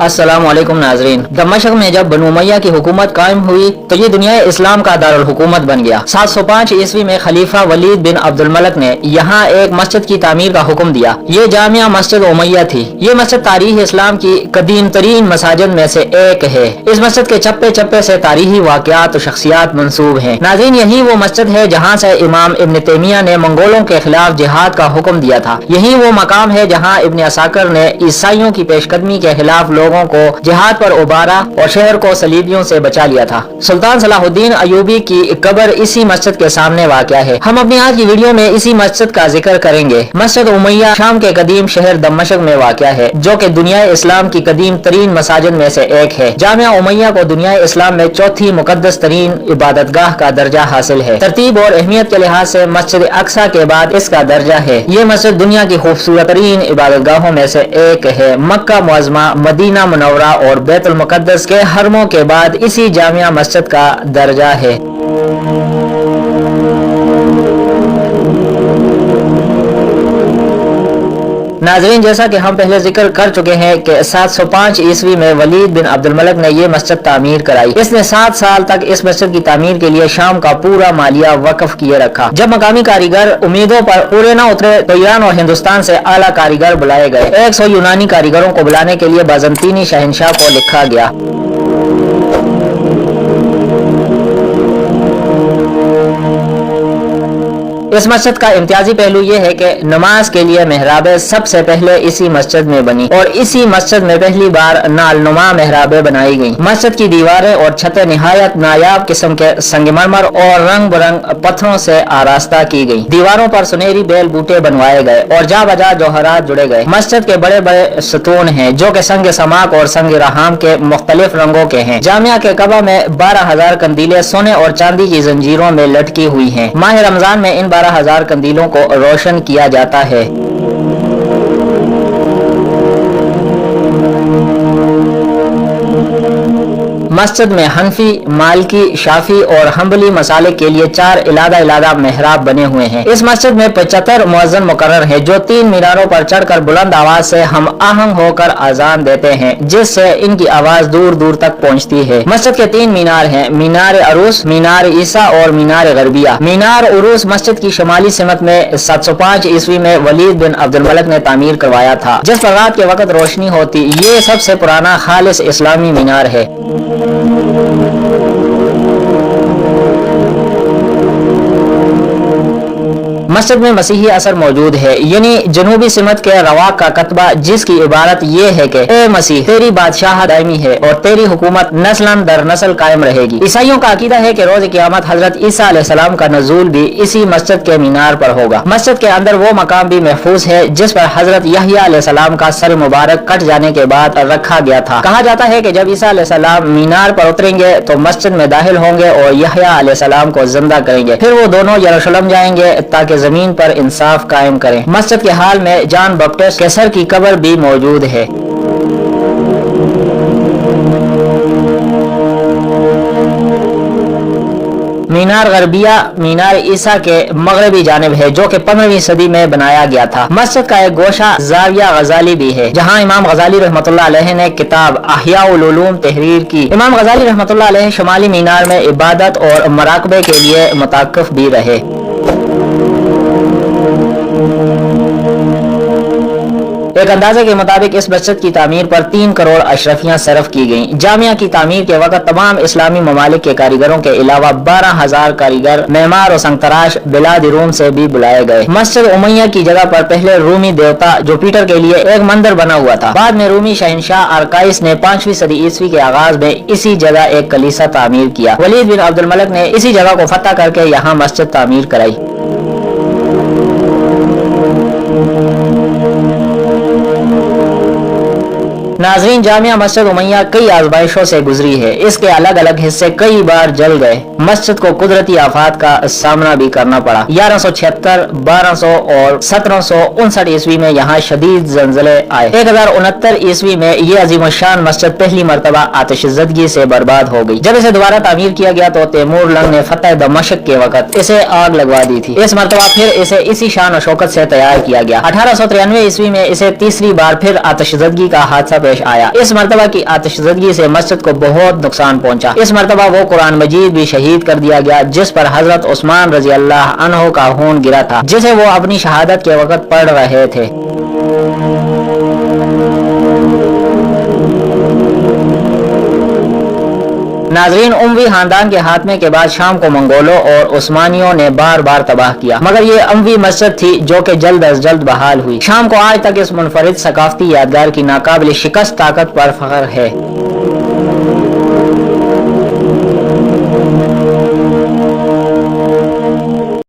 अस्सलाम वालेकुम नाजरीन। दमश्क में जब बनु उमय्या की हुकूमत कायम हुई तो ये दुनिया इस्लाम का दारुल हुकूमत बन गया। 705 ईस्वी में खलीफा वलीद बिन अब्दुल मलिक ने यहाँ एक मस्जिद की तामीर का हुक्म दिया। ये जामिया मस्जिद उमय्या थी। ये मस्जिद तारीख इस्लाम की कदीम तरीन मसाजिद में से एक है। इस मस्जिद के चप्पे चप्पे से तारीखी वाक़यात और शख्सियात मंसूब हैं। नाज़रीन, यही वो मस्जिद है जहाँ से इमाम इब्न तैमिया ने मंगोलों के खिलाफ जिहाद का हुक्म दिया था। यही वो मकाम है जहाँ इब्न असाकिर ने ईसाइयों की पेशकदमी के खिलाफ लोगों को जिहाद पर उबारा और शहर को सलीबियों से बचा लिया था। सुल्तान सलाहुद्दीन अयूबी की कब्र इसी मस्जिद के सामने वाक़या है। हम अपनी आज की वीडियो में इसी मस्जिद का जिक्र करेंगे। मस्जिद उमय्या शाम के कदीम शहर दमश्क में वाक़या है, जो कि दुनिया इस्लाम की कदीम तरीन मसाजिद में से एक है। जामिया उमय्या को दुनिया इस्लाम में चौथी मुकद्दस तरीन इबादतगाह का दर्जा हासिल है। तरतीब और अहमियत के लिहाज से मस्जिद अक्सा के बाद इसका दर्जा है। ये मस्जिद दुनिया की खूबसूरत तरीन इबादतगाहों में से एक है। मक्का मुअज़्ज़मा, मदीना मुनव्वरा और बैतुल मुक़द्दस के हरमों के बाद इसी जामिया मस्जिद का दर्जा है। नाज़रीन, जैसा कि हम पहले जिक्र कर चुके हैं कि 705 ईस्वी में वलीद बिन अब्दुल मलिक ने यह मस्जिद तामीर कराई। इसने 7 साल तक इस मस्जिद की तामीर के लिए शाम का पूरा मालिया वक्फ किए रखा। जब मकामी कारीगर उम्मीदों पर पूरे न उतरे तो ईरान और हिंदुस्तान से आला कारीगर बुलाए गए। 100 यूनानी कारीगरों को बुलाने के लिए बाज़ंतीनी शहंशाह को लिखा गया। इस मस्जिद का इम्तियाजी पहलू ये है कि नमाज के लिए मेहराबें सबसे पहले इसी मस्जिद में बनी और इसी मस्जिद में पहली बार नालनुमा मेहराबें बनाई गईं। मस्जिद की दीवारें और छतें निहायत नायाब किस्म के संगमरमर और रंग बिरंग पत्थरों से आरास्ता की गई। दीवारों पर सुनहरी बेल बूटे बनवाए गए और जा बजा जौहरात जुड़े गए। मस्जिद के बड़े बड़े सतून हैं जो कि संग समाक और संग रहाम के मुख्तलिफ रंगों के हैं। जामिया के कबा में 12,000 कंदीलें सोने और चांदी की जंजीरों में लटकी हुई हैं। माह रमजान में इन 12,000 कंदीलों को रोशन किया जाता है। मस्जिद में हनफी, मालकी, शाफी और हम्बली मसालिक के लिए 4 इलादा मेहराब बने हुए हैं। इस मस्जिद में 75 मुअज्जिन मुकर्रर हैं जो 3 मीनारों पर चढ़कर बुलंद आवाज से हम आहंग होकर अजान देते हैं, जिससे इनकी आवाज दूर दूर तक पहुंचती है। मस्जिद के 3 मीनार हैं, मीनार अरूस, मीनार ईसा और मीनार गरबिया। मीनार अरूस मस्जिद की शुमाली सिमत में 705 ईस्वी में वलीद बिन अब्दुल मलिक ने तामीर करवाया था, जिस पर रात के वक्त रोशनी होती। ये सबसे पुराना खालिस इस्लामी मीनार है। मस्जिद में मसीही असर मौजूद है, यानी जनूबी सिमत के रवाक का कतबा, जिसकी इबारत ये है कि ए मसीह, तेरी बादशाह दायमी है और तेरी हुकूमत नस्लन दर नस्ल कायम रहेगी। ईसाइयों का अकीदा है कि रोज क़यामत हजरत ईसा अलैहिस्सलाम का नज़ूल भी इसी मस्जिद के मीनार पर होगा। मस्जिद के अंदर वो मकाम भी महफूज है जिस पर हजरत यहया अलैहिस्सलाम का सर मुबारक कट जाने के बाद रखा गया था। कहा जाता है कि जब ईसा अलैहिस्सलाम मीनार पर उतरेंगे तो मस्जिद में दाखिल होंगे और यहया अलैहिस्सलाम को जिंदा करेंगे। फिर वो दोनों यरूशलेम जाएंगे ताकि जमीन पर इंसाफ कायम करें। मस्जिद के हाल में जॉन बैप्टिस्ट के सर की कब्र भी मौजूद है। मीनार गरबिया मीनार ईसा के मगरबी जानिब है, जो कि 15वीं सदी में बनाया गया था। मस्जिद का एक गोशा जाविया गजाली भी है, जहां इमाम गजाली रहमतुल्लाह अलैह ने किताब अहयाउल उलूम तहरीर की। इमाम गजाली रहमतुल्लाह अलैह शुमाली मीनार में इबादत और मराकबे के लिए मुताकिफ भी रहे। एक अंदाजे के मुताबिक इस मस्जिद की तामीर पर 3 करोड़ अशरफियां सर्फ की गईं। जामिया की तामीर के वक्त तमाम इस्लामी ममालिक के कारीगरों के अलावा 12,000 कारीगर, मेमार और संगतराश बिलाद रूम से भी बुलाए गए। मस्जिद उमय्या की जगह पर पहले रूमी देवता जुपिटर के लिए एक मंदिर बना हुआ था। बाद में रूमी शहंशाह अरकाइस ने 5वीं सदी ईस्वी के आगाज में इसी जगह एक कलीसा तामीर किया। वलीद बिन अब्दुल मलिक ने इसी जगह को फतह करके यहाँ मस्जिद तामीर कराई। नाज़रीन, जामिया मस्जिद उमय्या कई आजमाइशों से गुजरी है। इसके अलग अलग हिस्से कई बार जल गए। मस्जिद को कुदरती आफात का सामना भी करना पड़ा। 1176, 1200 और 1759 ईस्वी में यहाँ शदीद ज़लज़ले आए। 1069 ईस्वी में ये अजीमशान मस्जिद पहली मरतबा आतिशज़दगी से बर्बाद हो गई। जब इसे दोबारा तामीर किया गया तो तैमूर लंग ने फतह दमश्क के वक्त इसे आग लगवा दी थी। इस मरतबा फिर इसे इसी शान और शौकत से तैयार किया गया। 1893 ईस्वी में इसे तीसरी बार फिर आतिशज़दगी का हादसा پیش آیا۔ اس مرتبہ کی آتش زدگی سے مسجد کو بہت نقصان پہنچا۔ اس مرتبہ وہ قرآن مجید بھی شہید کر دیا گیا جس پر حضرت عثمان رضی اللہ عنہ کا خون گرا تھا، جسے وہ اپنی شہادت کے وقت پڑھ رہے تھے۔ ناظرین، اموی خاندان کے خاتمے کے بعد شام کو منگولوں اور عثمانیوں نے بار بار تباہ کیا، مگر یہ اموی مسجد تھی جو کہ جلد از جلد بحال ہوئی۔ شام کو آج تک اس منفرد ثقافتی یادگار کی ناقابل شکست طاقت پر فخر ہے۔